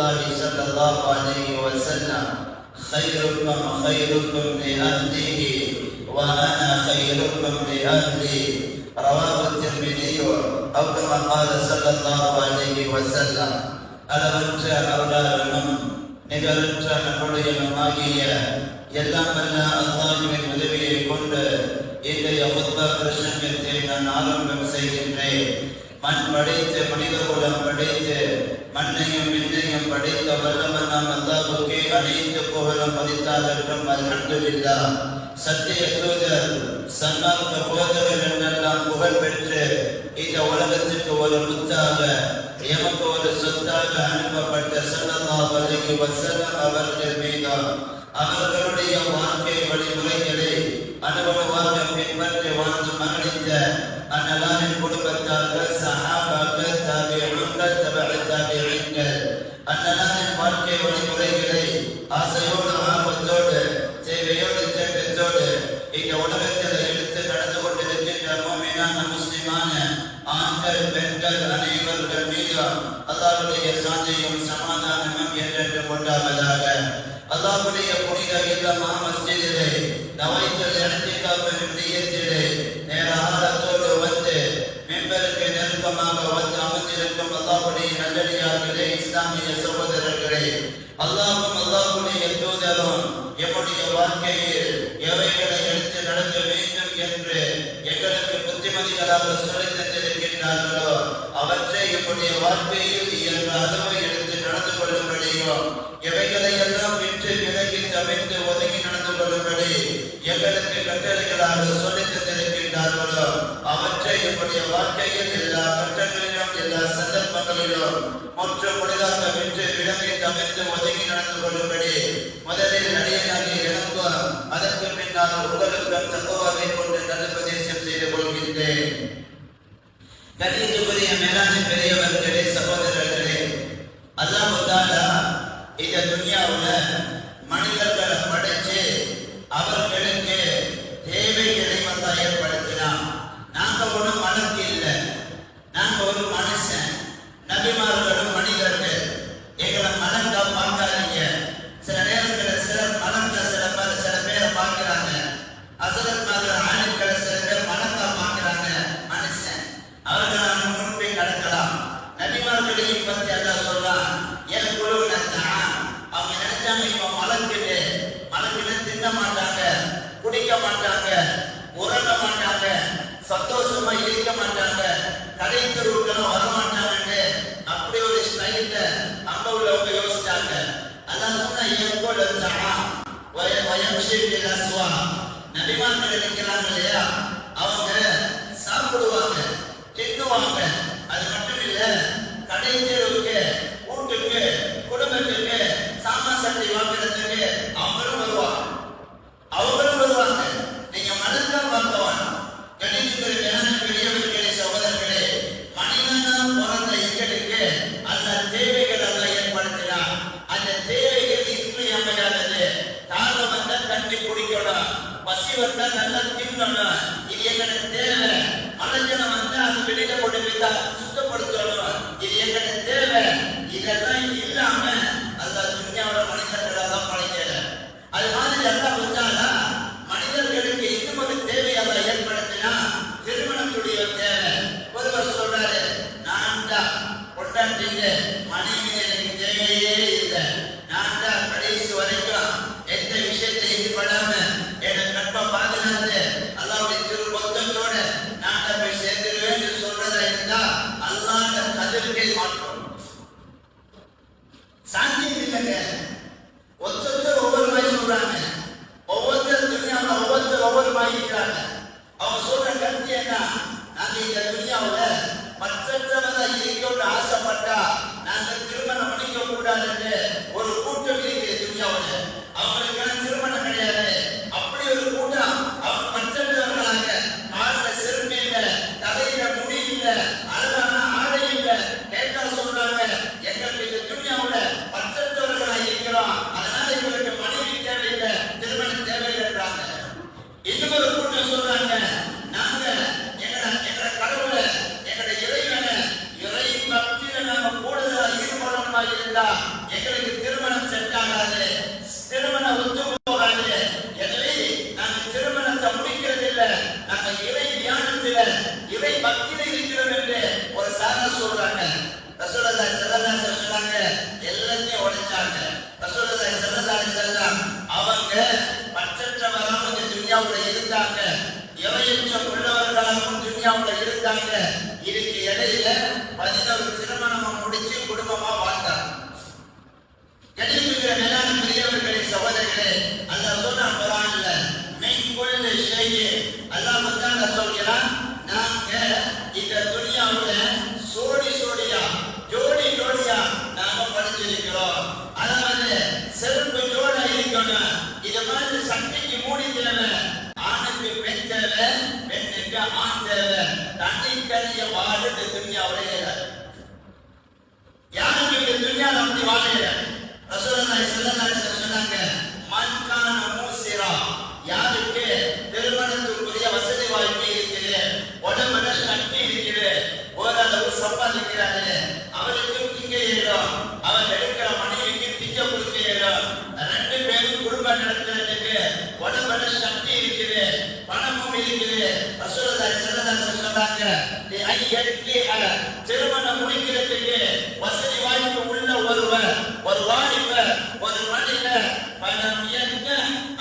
الله صلى الله عليه وسلم خيركم خيركم لأهله وأنا خيركم لأهلي رواه الترمذي أو كما قال صلى الله عليه وسلم. அளவற்ற அருளாளனும் நிகரற்ற நம்முடையனுமாகிய எல்லாம் வல்ல அல்லாஹ்வின் உதவியை கொண்டு இன்றைய ஹுத்பா பிரசங்கத்தை நான் ஆரம்பம் செய்கின்றேன். மண் படைத்து மனித குலம் படைத்து மண்ணையும் விண்ணையும் படைத்த வல்லவன் நாம் அல்லாஹ்வுக்கே அனைத்து புகழும் பரித்தாகட்டும். அல்ஹம்துலில்லாஹ். சத்திய தூதர் சன்மார்க்க போதகர் என்றெல்லாம் புகழ் பெற்று இந்த உலகத்திற்கு ஒரு முத்தாக எமக்கு ஒரு சொத்தாக அனுப்பப்பட்ட ஸல்லல்லாஹு அலைஹி வஸல்லம் அவர்கள் மீது அவர்களுடைய வாழ்க்கை வழிமுறைகளை அனுபவமாக பின்பற்றி வாழ்ந்து மரணித்த அந்நலாரின் குடும்பத்தார்கள், சஹாபாக்கள், தாபிஊன்கள், தபஅ தாபிஈன்கள் அந்நலாரின் வாழ்க்கை வழிமுறைகளை ஆசையோடு ஆர்வத்தோடு சேவையோடு திட்டத்தோடு இந்த உலகத்தில் எடுத்து நடந்து கொண்டிருக்கின்ற முஃமினான முஸ்லிமான ஆண்கள் பெண்கள் அனைவர்கள் மீது அல்லாஹ்வுடைய சாந்தியும் சமாதானமும் என்றென்றும் உண்டாவதாக. அல்லாஹ்வுடைய புனித இல்லமா மஸ்ஜிதிலே நவைத்துல் இஅ்திகாஃப் எனும் நியத்திலே நேரகாலத்தோடு வந்து மிம்பருக்கு நெருக்கமாக வந்து அமர்ந்திருக்கும் அல்லாஹ்வுடைய நல்லடியார்களே, இஸ்லாமிய சகோதரர்களே, அல்லாஹ்வும் அல்லாஹ்வுடைய தூதரும் எம்முடைய வாழ்க்கையில் எவைகளை எடுத்து நடக்க வேண்டும் என்று எங்களுக்கு புத்திமதிகளாக சொல்லித் தந்திருக்கின்றார்களோ அவற்றை எம்முடைய வாழ்க்கையில் என்ற அளவை எடுத்து நடந்து கொள்ளும்படியோ எவைகளை எல்லாம் விட்டு விலகி தவிர்த்து ஒதுங்கி நடந்து கொள்ளும்படி எங்களுக்கு கட்டளைகளாக சொல்லித் தந்திருக்கின்றார்களோ அவற்றை எம்முடைய வாழ்க்கையில் எல்லா கட்டங்களிலும் எல்லா சந்தர்ப்பங்களிலும் முற்று முழுதாக விட்டு விலகி தவிர்த்து ஒதுங்கி நடந்து கொள்ளும்படி முதலில் நடிகனாகி எனக்கும் அதற்கு பின்னால் உங்களுக்கும் தக்குவாவை கொண்டு நல்ல உபதேசம் செய்து கொள்கின்றேன். கண்ணியத்துக்குரிய மேலான பெரியவர்களே, சகோதரர்களே, அல்லாஹ் தஆலா இந்த துன்யாவுல மனிதர்களை படைச்சு அவர்களுக்கு தேவைகளை வந்து ஏற்படுத்தினான். நாங்க ஒரு மலக்கு இல்லை, நாங்க ஒரு மனுஷன். நபிமார்களும் மனிதர்கள். எங்களை மலக்கா பார்க்காதீங்க. சில நேரங்களில் சிலர் மலக்க சில பேரை பார்க்கிறாங்க. அசரத்மார்கள் ஆளுக்களை சில பேர் மலக்கா பார்க்கிறாங்க. மனுஷன் அவர்களான முன்பே நடக்கலாம். நபிமார்களையும் பற்றி அல்லாஹ் சொல்றான், என் குழு அவங்க நினைச்சாங்க இவன் மலக்கிட்டு தின்ன மாட்டாங்க, குடிக்க மாட்டாங்க, உறங்க மாட்டாங்க, சந்தோஷமா இருக்க மாட்டாங்க, கடை தெருவுகளும் வர மாட்டாங்கன்னு அப்படி ஒரு ஸ்டைல்ல அங்க உள்ளவங்க யோசிச்சாங்க. அல்லாஹ் சொன்னா என் குழு நபிமார்கள் இருக்கிறாங்க இல்லையா, அவங்க சாப்பிடுவாங்க, தின்னுவாங்க. அது மட்டும் இல்ல, கடை தெருவுக்கு, வீட்டுக்கு, குடும்பத்துக்கு சாமான் சட்டை வாங்குறதுக்கு அவங்களும் வருவாங்க. நீங்க மனதில் பார்த்தவன் கணிதத்தில் பெரியவர்களே, சகோதரர்களே, மனிதனால் பிறந்த எங்களுக்கு அந்த தேவைகள் எல்லாம் ஏற்படுத்தினார். அந்த தேவைகள் இன்றியமையாதது. தாகம் வந்தா தண்ணி குடிக்கணும், பசி வந்தா நல்லா தின்னணும், இது எங்களுக்கு தேவை. மலஜனம் வந்தா அது வெளியில கொண்டு போய் சுத்தப்படுத்தணும், இது எங்களுக்கு தேவை. இதெல்லாம் இல்லாம அந்த துன்யாவோட மனிதர்களாக தான் படைக்கல. அது மாதிரி எல்லாம் வந்தாலா மனிதர்களுக்கு இன்னும் ஒரு தேவையாக ஏற்படுத்தினா திருமணத்துடைய தேவை. ஒருவர் சொல்றாரு, நான் தான் கொண்டாட்டிங்க மனைவி எனக்கு தேவையே இல்லை, நான் தான் கடைசி வரைக்கும் எந்த விஷயத்தை ஈடுபடாம எனக்கு கற்ப பாதுகாத்து அல்லாஹ்வுடைய திரு பொருத்தத்தோட நான் போய் சேர்ந்துருவேன்னு சொல்றதா இருந்தா அல்லாஹ் கதிர்க்கை மாற்றோம். சாந்தியம் இல்லைங்க. ஒருத்தர் ஒவ்வொரு மாதிரி சொல்றாங்க, ஒவ்வொருத்தர் துன்யாவில் ஒவ்வொரு மாதிரி இருக்கிறாங்க. அவங்க சொல்ற கருத்து என்ன, நாங்க இந்த துன்யாவுல மற்றவங்க இருக்கணும்னு ஆசைப்பட்டா நாங்க திருமணம் பண்ணிக்க கூடாதுன்னு ஒரு கூட்டம் இருக்கு துன்யாவுல. அவங்களுக்கான திருமணம் கிடையாது. அப்படி ஒரு கூட்டம் அவங்க மற்றவர்களாக ஆழ்ந்த செருமை இல்லை, தலையில முடி இல்லை, அழகான ஆடை இல்லை, கேட்டா சொல்றாங்க எங்களுக்கு இந்த துன்யாவுல மற்றவர்களாக இருக்கிறோம், அதனால இவங்களுக்கு மனைவி தேவையில்லை, திருமணம் தேவையில்லைன்றாங்க. இன்னும் ஒரு கூட்டம் சொல்றாங்க, நாங்க எங்களை கடவுளை எங்களை இறைவனை இறை பக்தியில நாம கூடுதலா ஈடுபடணுமா இருந்தா எங்க சகோதரர்களே, அல்லாஹ் சொன்னான் குர்ஆன்ல, மின் குல்லி ஷைஇன், அல்லாஹ் தஆலா சொல்கிறான், நாங்க இந்த துனியாவுல சோடி சோடியா ஜோடி ஜோடியா நாம படைச்சிருக்கிறோம். அதாவது செருப்பு ஜோடா இருக்கணும். இது மாதிரி சக்திக்கு மூடி தேவை, ஆணுக்கு பெண் தேவை, பெண்ணுக்கு ஆண் தேவை. தனித்தனிய வாழ இந்த துனியாவுல யாரும் இந்த துனியால அப்படி வாழல. ரசூலுல்லாஹி ஸல்லல்லாஹு அலைஹி வஸல்லம் சொன்னாங்க, மன் கான மூசிரா, யாருக்கு திருமணத்துக்குரிய வசதி வாய்ப்பு இருக்குது, உடம்புல சக்தி இருக்குது, ஓரளவு சம்பாதிக்கிறாரு, அவருக்கு திங்க இயலும், அவர் எடுக்கிற மனைவிக்கு திங்க கொடுக்க இயலும், ரெண்டு பேரும் குடும்பம் நடத்துறதுக்கு உடம்புல சக்தி இருக்குது, பணமும் இருக்குது. ரசூலுல்லாஹி ஸல்லல்லாஹு அலைஹி வஸல்லம் சொன்னாங்க, திருமணம் முடிக்கிறதுக்கு வசதி வாய்ப்பு உள்ள ஒருவர், ஒரு வாலிபர், ஒரு மனிதர்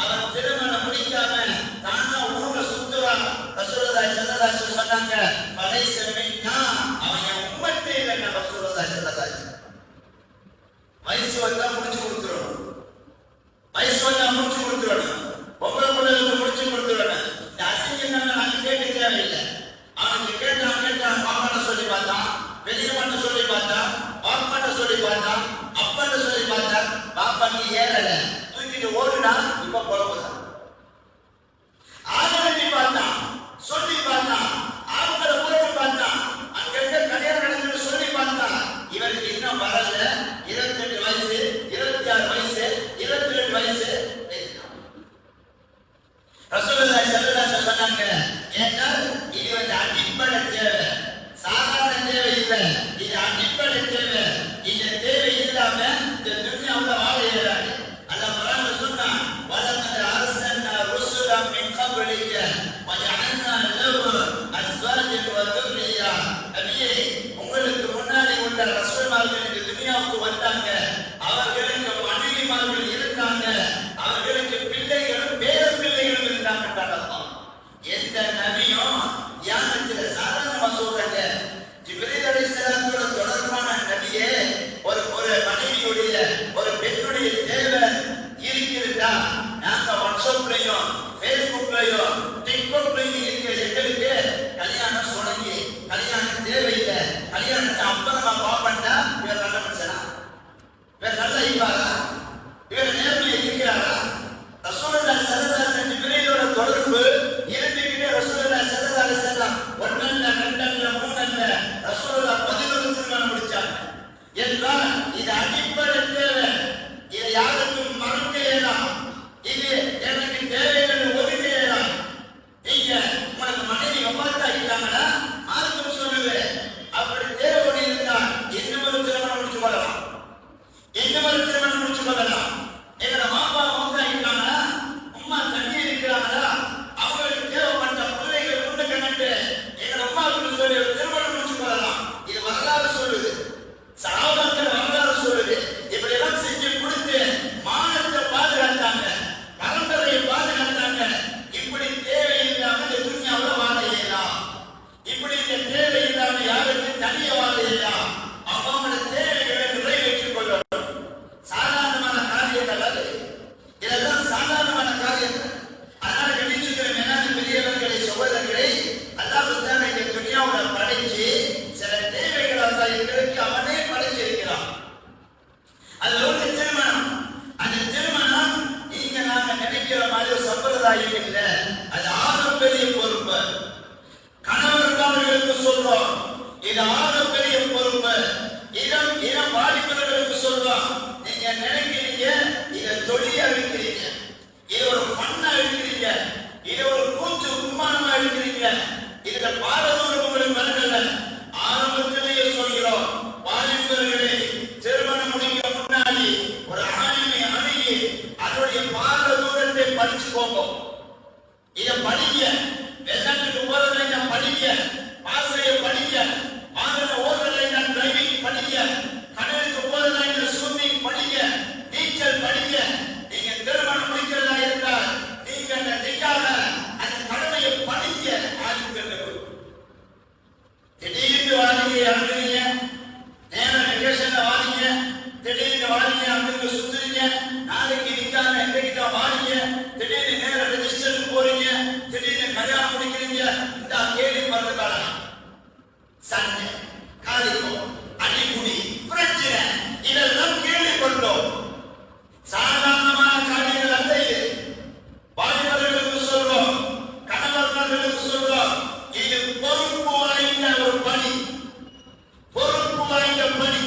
அவர் திருமணம் முடிக்காம தானா ஊர்ல சுத்துறான். ரசூலுல்லாஹி ஸல்லல்லாஹு அலைஹி வஸல்லம் சொன்னாங்க, பலைஸ மின்னா, அவன் என் உம்மத்தே இல்லைன்னு ரசூலுல்லாஹி ஸல்லல்லாஹு அலைஹி வஸல்லம். வயசு வந்தா முடிச்சு கொடுத்துடணும், வயசு வந்தா முடிச்சு கொடுத்துடணும், பொம்பளை பிள்ளைகளுக்கு முடிச்சு கொடுத்துடணும். இந்த அசிங்கம் நாங்க கேட்க தேவையில்லை. அவனுக்கு கேட்டான் பாப்பாட்ட சொல்லி பார்த்தான், பெரியவன்ட்ட சொல்லி பார்த்தான், பாப்பாட்ட சொல்லி பார்த்தான், அப்பாட்ட சொல்லி பார்த்தான், பாப்பாக்கு ஏறல, தூக்கிட்டு ஓடுனா, இப்ப குழப்பம். ஆதரவி பார்த்தான், சொல்லி பார்த்தான், ஆட்களை போட்டு பார்த்தான், அங்க கல்யாணம் நடந்து சொல்லி பார்த்தான், இவருக்கு இன்னும் வரல. 28 வயசு, 26 வயசு, 22 வயசு. ரசூலுல்லாஹி ஸல்லல்லாஹு அலைஹி வஸல்லம் சொன்னாங்க, ஏன்னா இது வந்து அடிப்படை தேவை, சாதாரண தேவை இல்லை, இது அடிப்படை தேவை. இந்த தேவை இல்லாம இந்த துன்யாவுல வாழ இயலாது. அல்லாஹ் குர்ஆன்ல சொன்னான், வலகத் அர்ஸல்னா ருசுலம் மின் கப்லிக வஜஅல்னா லஹும் அஸ்வாஜன் வ துர்ரியா. நபியே, உங்களுக்கு முன்னாடி உள்ள ரசூல்மார்கள் இந்த துன்யாவுக்கு வந்தாங்க, அவர்களுக்கு மனைவிமார்கள் இருந்தாங்க, அவர்களுக்கு பிள்ளைகளும் பேர பிள்ளைகளும் இருந்தாங்க. எந்த நபியும் தியானத்துல சாதாரணமா சொல்றாங்க, ஜிப்ரீல் அலைஹிஸ்ஸலாத்தோட தொடர்பான நபியே, ஒரு மனைவியுடைய ஒரு பெண்ணுடைய தேவை இருக்கிறதா? நாங்க வாட்ஸ்அப்லயும் பேஸ்புக்லயும் டிக்டாக்லயும் இருக்கிற எங்களுக்கு கல்யாணம் சொன்னி, கல்யாணம் தேவையில்லை, கல்யாணத்தை அப்புறமா பாப்பண்டா, இவர் நல்ல மனுஷனா, இவர் நல்ல இவாரா, இவர் நேர்மையை இருக்கிறாரா? ரசூலுல்லாஹி ஸல்லல்லாஹு அலைஹி வஸல்லம் ஜிப்ரீலோட தொடர்பு இருந்துகிட்டே ரசூலுல்லாஹி ஸல்லல்லாஹு அலைஹி வஸல்லம் ஒன்னல்ல ரெண்டல்ல மூணல்ல ரசூலுல்லாஹ் 11 திருமணம் முடிச்சாங்க. என்றால் இது அடிப்படை தேவை, இதை யாருக்கும் மறுக்க இயலாம், இது எனக்கு தேவைன்னு ஒதுக்க இயலாம். நீங்க உங்களுக்கு மனைவி வஃபாத்தாகிட்டாங்கன்னா மார்க்கம் சொல்லுது, அப்படி தேவை இருந்தால் இன்னொரு திருமணம் முடிச்சு கொள்ளலாம், இன்னொரு திருமணம் முடிச்சு கொள்ளலாம். எங்களோட மாப்பா மௌத்தாகிட்டாங்கன்னா, உம்மா தண்ணி இருக்கிறாங்களா, அவங்களுக்கு தேவைப்பட்ட பிள்ளைகள் உண்டு கணக்கு எங்களோட அம்மாவுக்கு சொல்லி திருமணம் முடிச்சு கொள்ளலாம். இது வரலாறு சொல்லுது, சஹாபாக்கள் வரலாறு சொல்லுது. இப்படி எல்லாம் செஞ்சு கொடுத்து மானத்தை பாதுகாத்தாங்க, பரம்பரையை பாதுகாத்தாங்க. இப்படி தேவையில்லாம இந்த துன்யாவுல வாழ இயலாம், இப்படி இந்த தேவையில்லாம யாருக்கு தனிய வாழ இயலாம். அவங்களோட தேவைகளை நிறைவேற்றிக் கொள்ளணும். சாதாரணமான காரியங்கள் அது, இதெல்லாம் சாதாரணமான காரியங்கள். அதனால கணிச்சுக்கிற மேலான பெரியவர்களை சகோதரர்களை அல்லாஹ் தஆலா இந்த துன்யாவுல படைச்சு சில தேவைகள் அல்லாஹ் எங்களுக்கு அவனே படைச்சிருக்கிறான். அதுல ஒரு திருமணம், அந்த திருமணம் நீங்க நாம நினைக்கிற மாதிரி ஒரு சம்பிரதாயம் இல்லை, அது ஆகப்பெரிய பொறுப்பு. கணவர்களுக்கு சொல்றோம், இது ஆகப்பெரிய பொறுப்பு. இளம் வாலிபர்களுக்கு சொல்றோம், நீங்க நினைக்கிறீங்க இதை தொழிலா இருக்கிறீங்க, இது ஒரு பண்ணா இருக்கிறீங்க, இது ஒரு கூச்சு கும்மானமா இருக்கிறீங்க, இதுல பாரதூரம் உங்களுக்கு வரல. ஆரம்பத்திலேயே சொல்கிறோம், வாலிபர்களே திருமணம் முடிக்க முன்னாடி ஒரு ஆணினை அணுகி அதனுடைய பாரதூரத்தை படிச்சுக்கோங்க. இதை படிங்க, வெளிநாட்டுக்கு போறதை படிங்க, பாசையை படிங்க, வாகன ஓட்டுறதை டிரைவிங் படிங்க, கடலுக்கு போறதை ஸ்விம்மிங் படிங்க, நீச்சல் படிங்க. நீங்க திருமணம் முடிக்கிறதா இருந்தால் நீங்க அந்த நிக்காக அந்த கடமையை படிங்க. திடீர்னு வாங்க இறங்குறீங்க, நேரம் வெக்கேஷன்ல வாங்க, திடீர்னு வாங்க அங்க சுத்துறீங்க, நாளைக்கு நிக்காக எங்ககிட்ட சண்டை, காலிப்போம், அடிக்குடி, பிரச்சனை இதெல்லாம் கேள்விப்பட்டோம். சாதாரணமான காரியங்கள் அல்ல இது. வாலிபர்களுக்கு சொல்றோம், கணவர்களுக்கு சொல்றோம், இது பொறுப்பு வாய்ந்த ஒரு பணி, பொறுப்பு வாய்ந்த பணி.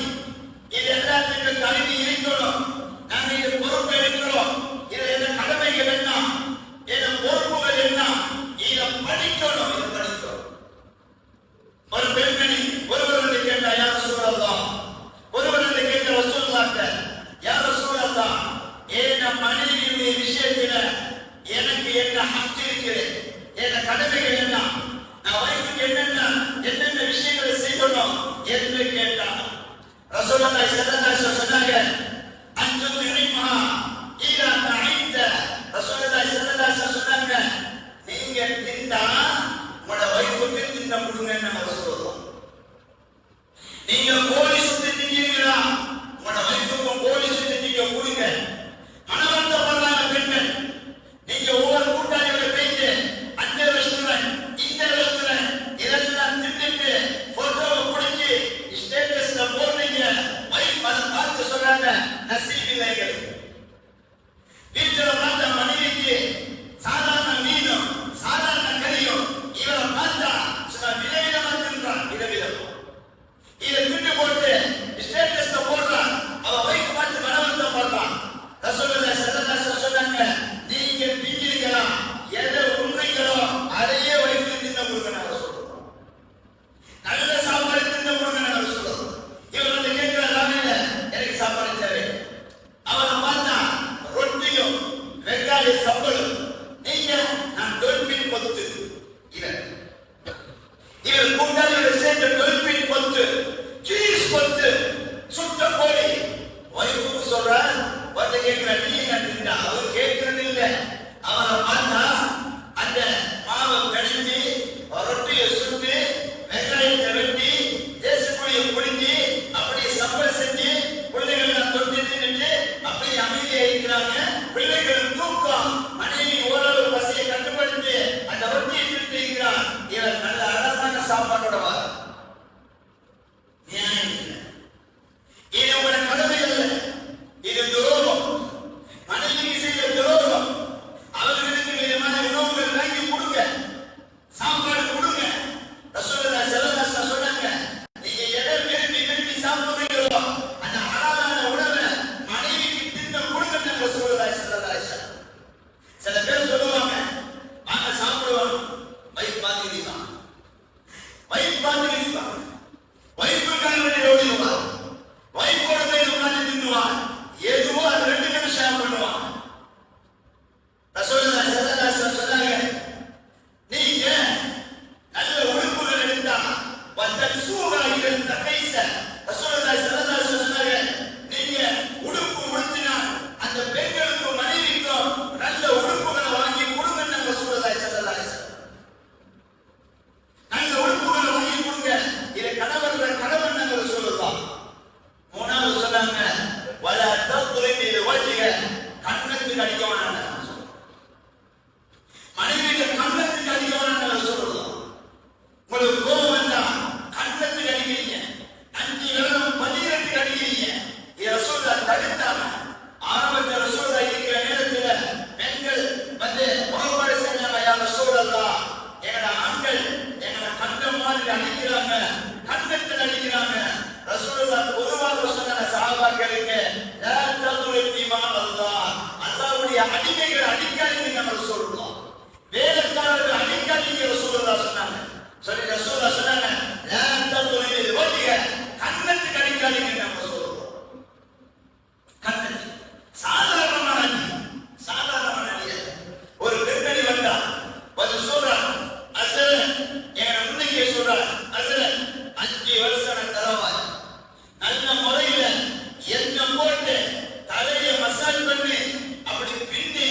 இது எல்லாத்துக்கும் கல்வி இருக்கணும். நாங்கள் இது பொறுப்பு எடுக்கிறோம். இது என்ன கடமைகள் என்ன, என்ன பொறுப்புகள் என்ன, இதை படிக்கணும். இது படிக்கணும். ஒரு பெண்மணி ஒருவர்களை கேட்டார், யார் ரசூலல்லாஹ், ஒருவர்களை கேட்ட ரசூலுல்லாஹ், யார் ரசூலல்லாஹ், என் மனைவியுடைய விஷயத்துல எனக்கு என்ன ஹக்கு இருக்குது, என்ன கடமைகள் என்ன, நான் வைஃபுக்கு என்னென்ன விஷயங்களை செய்யணும் என்று கேட்டார். ரசூலுல்லாஹி ஸல்லல்லாஹு அலைஹி வஸல்லம் சொன்னாங்க, அன்து துரிமா இதா தஐத. ரசூலுல்லாஹி ஸல்லல்லாஹு அலைஹி வஸல்லம் சொன்னாங்க, நீங்க திண்டா உங்களோட வைஃபுக்கு திண்ட கொடுங்கன்னு நம்ம சொல்றோம். நீங்க கோழி சுத்தி திங்கீங்களா, உங்களோட வைஃபுக்கு கோழி சுத்தி நீங்க கொடுங்க. மனவந்த பண்றாங்க பெண்கள். நீங்க ஒவ்வொரு கூட்டாளியோட பேச்சு அந்த ரெஸ்டாரண்ட் இந்த ரெஸ்டாரண்ட் இதெல்லாம் தின்னுட்டு போட்டோவை பிடிச்சி ஸ்டேட்டஸ்ல போடுறீங்க. வைஃப் அதை பார்த்து சொல்றாங்க, நசீபில்லைகள். வீட்டில் பார்த்த மனைவிக்கு சாதாரண மீனும் சாதாரண கறியும், இவரை பார்த்தா விதவிதமா தின்றான். விதவிதம் இதை தின்னு போட்டு ஸ்டேட்டஸ்ல போடுறான். அவ வைஃப் பார்த்து மனவந்தம் பண்றான். ரசூலுல்லாஹி ஸல்லல்லாஹு அலைஹி வஸல்லம் சொன்னாங்க, நீங்க திங்கிறீங்களா, எதை உண்றீங்களோ அதையே வைஃப் தின்ன கொடுங்க. நல்ல சாப்பாடு தின்ன கொடுங்க சொல்றோம். இவர் வந்து கேட்கிற ராமையில எனக்கு சாப்பாடு தேவை. அவரை பார்த்தா ரொட்டியும் வெங்காய சம்பளும், நீங்க நான் டொல்பின் பொத்து, இவர் கூட்டாளியோட சேர்ந்த டொல்பின் பொத்து, சீஸ் பொத்து, சுட்ட கோழி. வைஃபுக்கு சொல்ற வந்து கேட்கிற நீ என்ன, அவர் கேட்கறது இல்லை. அவரை பார்த்தா அந்த மாவை கழிஞ்சு ரொட்டியை சுட்டு வெங்காயத்தை வெட்டி தேசக்குழியை பிடிஞ்சி அப்படியே சம்பளம் செஞ்சு பிள்ளைகள் தொட்டு தின்னுட்டு அப்படியே அமைதியா இருக்கிறாங்க. பிள்ளைகள் தூக்கம், மனைவி ஓரளவு பசியை கட்டுப்படுத்தி அந்த ரொட்டியை திட்டு இருக்கிறார். இவர் நல்ல அழகான சாப்பாட்டோட வர நியாயம் இல்லை. இது உங்களோட கடமை அல்ல, இது துரோகம். மனைவிக்கு செய்ய துரோகம். அவர்களுக்கு விதமான உணவுகள் வாங்கி கொடுங்க, சாப்பாடு கொடுங்க. ரசூலுல்லாஹி ஸல்லல்லாஹு அலைஹி வஸல்லம் சொன்னாங்க, நீங்க எதை விரும்பி சாப்பிடுறீங்களோ அந்த ஹலாலான உணவை மனைவிக்கு தின்ன கொடுங்க. ரசூலுல்லாஹி ஸல்லல்லாஹு அலைஹி வஸல்லம். சில பேர் சொல்லுவாங்க, வாங்க சாப்பிடுவாங்க, வைஃப் பாத்துக்கிறீங்க, வைஃப் பாத்துக்கிறீங்க, வைஃபுக்கான வேண்டிய ஓடிடுவார், வைஃபோட போய் உட்காந்து தின்னுவார். எதுவோ அது ரெண்டு பேரும் ஷேர் பண்ணுவாங்க. ரசூலுல்லாஹி ஸல்லல்லாஹு அலைஹி வஸல்லம் சொன்னாங்க, நீங்க நல்ல உறுப்புகள் எடுத்தா வந்தல் சூராகிற தகைச. ரசூலுல்லாஹி ஸல்லல்லாஹு அலைஹி வஸல்லம் சொன்னாங்க, நீங்க உடுப்பு உடுத்தினா அந்த பெண்களுக்கும் மனைவிக்கும் நல்ல உடுப்புகளை வாங்கி கொடுங்க. ரசூலுல்லாஹி ஸல்லல்லாஹு அலைஹி வஸல்லம் நல்ல உடுப்புகளை வாங்கி கொடுங்க. இது கணவன் நாங்கள் சொல்லுவோம். மூணாவது சொன்னாங்க, வல தத்ரிபி வஜ்ஹ, கண்ணத்துக்கு அடிக்க வேண்டாம். மனைவிக்கு கண்ணத்துக்கு அடிக்க வேண்டாம் சொல்லுவோம். உங்களுக்கு கோபம் வந்தா கண்ணத்துக்கு அடிக்கிறீங்க, 5 விரலும் 12 அடிக்கிறீங்க. ரசூலுல்லாஹ் தடுத்தாங்க. ஆரம்பத்தில் ரசூலுல்லாஹ் இருக்கிற நேரத்தில் பெண்கள் வந்து முகப்பாடு செஞ்சாங்க, யா ரசூலல்லாஹ், எங்களோட ஆண்கள் எங்களோட கண்டம் மாதிரி அடிக்கிறாங்க, கண்ணத்தில் அடிக்கிறாங்க. ரசூலுல்லாஹ் பொதுவாக சொன்ன சஹாபாக்களுக்கு, லா ததுரிபி மா அல்லாஹ், அல்லாஹ்வுடைய அடிமைகள் அடிக்காதீங்க. நம்ம சொல்றோம், வேலைக்காரர்கள் அடிக்காதீங்க ரசூலுல்லாஹ் சொன்னாங்க. சொல்லி ரசூலுல்லாஹ் சொன்னாங்க, லா ததுரிபி வஜ்ஹ, கண்ணத்துக்கு அடிக்காதீங்க. நம்ம சொல்றோம், கண்ணத்துக்கு சாதாரணமான அடி, சாதாரணமான அடி. ஒரு பெண்மணி வந்தா வந்து சொல்றான், அசரன் எங்க முன்னைக்கே சொல்றான், அசரன் 5 வருஷம் தரவாய் நல்ல முறையில எண்ணெய் போட்டு தலையை மசாஜ் பண்ணி அப்படி பின்னி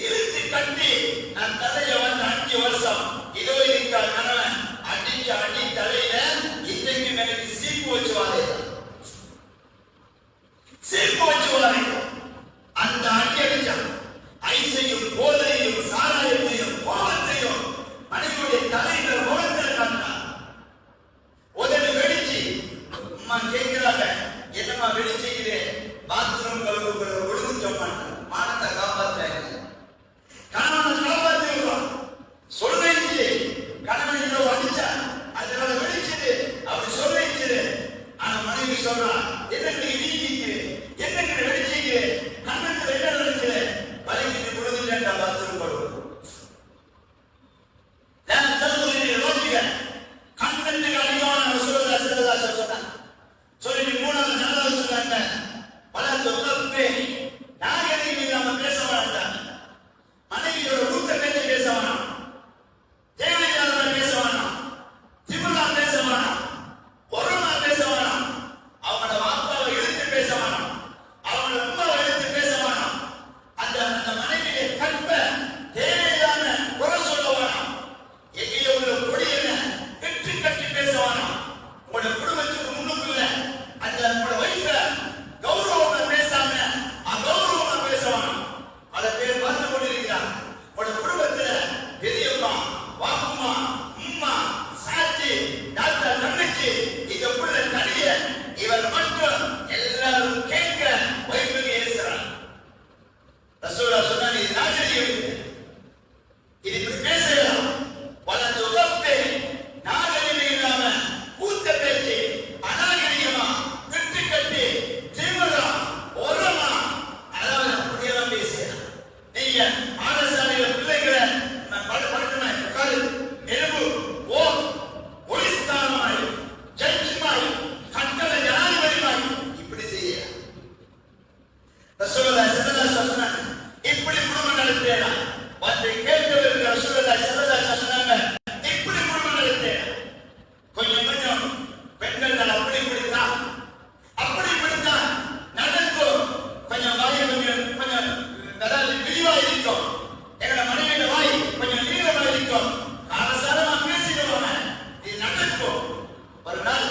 இழுத்து கட்டி நான் தலையை வந்து 5 வருஷம் இதோ இருக்கா கணவன் அடிச்ச அடி தலையில இன்னைக்கு எனக்கு சீப்பு ரசூலுல்லாஹி ஸல்லல்லாஹு அலைஹி வஸல்லம் இப்படி குடும்பம் நடத்தினா வந்து கேட்டவர்கள் ரசூலுல்லாஹி ஸல்லல்லாஹு அலைஹி வஸல்லம் இப்படி குடும்பம் நடத்தினா கொஞ்சம் கொஞ்சம் பெண்கள் அப்படி இப்படித்தான் நடக்கும். கொஞ்சம் வாய் கொஞ்சம் அதாவது விரிவாக இருக்கும். எங்களோட மனைவியோட வாய் கொஞ்சம் நீளமாக இருக்கும். காலசாரமா பேசிடுவாங்க. இது நடக்கும். ஒரு நாள்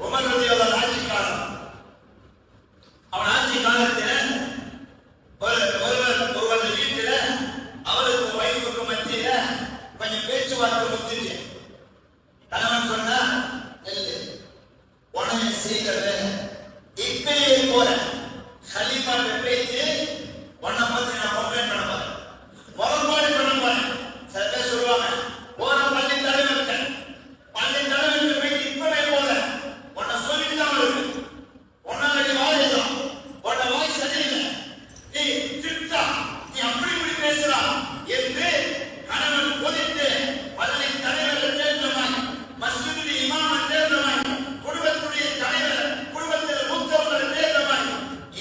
உமர் ரலியல்லாஹு ஆட்சி காலம். அவன் ஆட்சி காலத்தில் ஒருவர் வீட்டில் அவருக்கு வயசுக்கு மத்தியில கொஞ்சம் பேச்சுவார்த்தை முத்திச்சு. கணவன் சொன்னா உடனே செய்கிறது இப்பயே போற கலீஃபா பேச்சு ஒன்ன பத்தி நான் கம்ப்ளைண்ட் பண்ண போறேன், முரண்பாடு பண்ண போறேன். சில பேர் சொல்லுவாங்க போற பள்ளி தலைவர்கிட்ட போயிட்டு இப்பவே போல உன்னை சொல்லிட்டு தான் வருது, உன்னால வாயிலாம் உன்ன வாய் சரியில்லை, நீ திருத்தா, நீ அப்படி இப்படி பேசலாம் என்று கணவன் கொதித்து பள்ளி தலைவரை சேர்ந்தவன், மஸ்ஜிதுடைய இமாமை சேர்ந்தவன், குடும்பத்துடைய தலைவர், குடும்பத்தில் மூத்தவர்கள் சேர்ந்தவன்.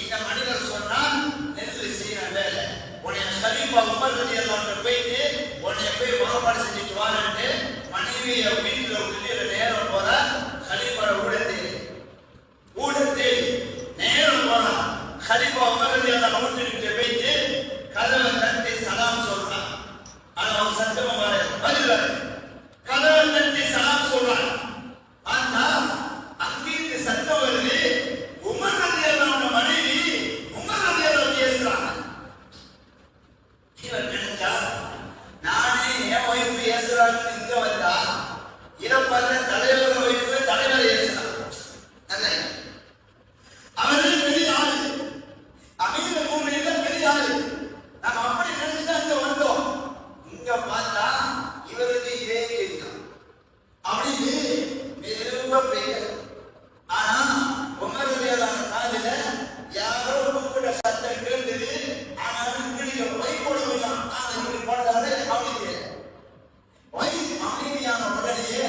இந்த மனிதர் சொன்னால் நெல்லு செய்யற வேலை உன்னை கலீஃபா உமர் ரலியல்லாஹு அன்ஹு போயிட்டு உன்னை போய் முறைப்பாடு செஞ்சுட்டு வாரன்ட்டு மனைவியை வீட்டுல விட்டு நேரம் போற கலீஃபா ஊடத்தை நேரம் போற கலீஃபா உமர் ரலியல்லாஹு அன்ஹு வீட்டுக்கு போயிட்டு கதவை தட்டி சலாம் சொல்றான். ஆனா அவன் சத்தமா பதில் கதவை தட்டி சலாம் சொல்றான். ஆனா அங்கிருந்து சத்தம் வருது, உமர் ரலியல்லாஹு அன்ஹு மனைவி உமர் ரலியல்லாஹு பேசுறாங்க. இவன் நினைச்சா நானே என் ஒய்ஃப் பேசுறான்னு இங்க வந்தா இதை பார்த்த தலைவர் ஒய்ஃப் தலைவர் பேசுறான். அவரே பெரிய ஆளு, அமீர பூமியில பெரிய ஆளு. நம்ம அப்படி நினைச்சுதான் இங்க வந்தோம். இங்க பார்த்தா இவருக்கு இதே கேட்கும் அப்படின்னு மெதுவா போயிட்டார். ஆனா உமர் ரலியல்லாஹு அன்ஹு காதுல யாரோ கூப்பிட்ட சத்தம் கேட்டது. ஆனாலும் நீங்க போய் போடுவீங்க. ஆனா இப்படி போடாத அவனுக்கு அமைதியான உடனே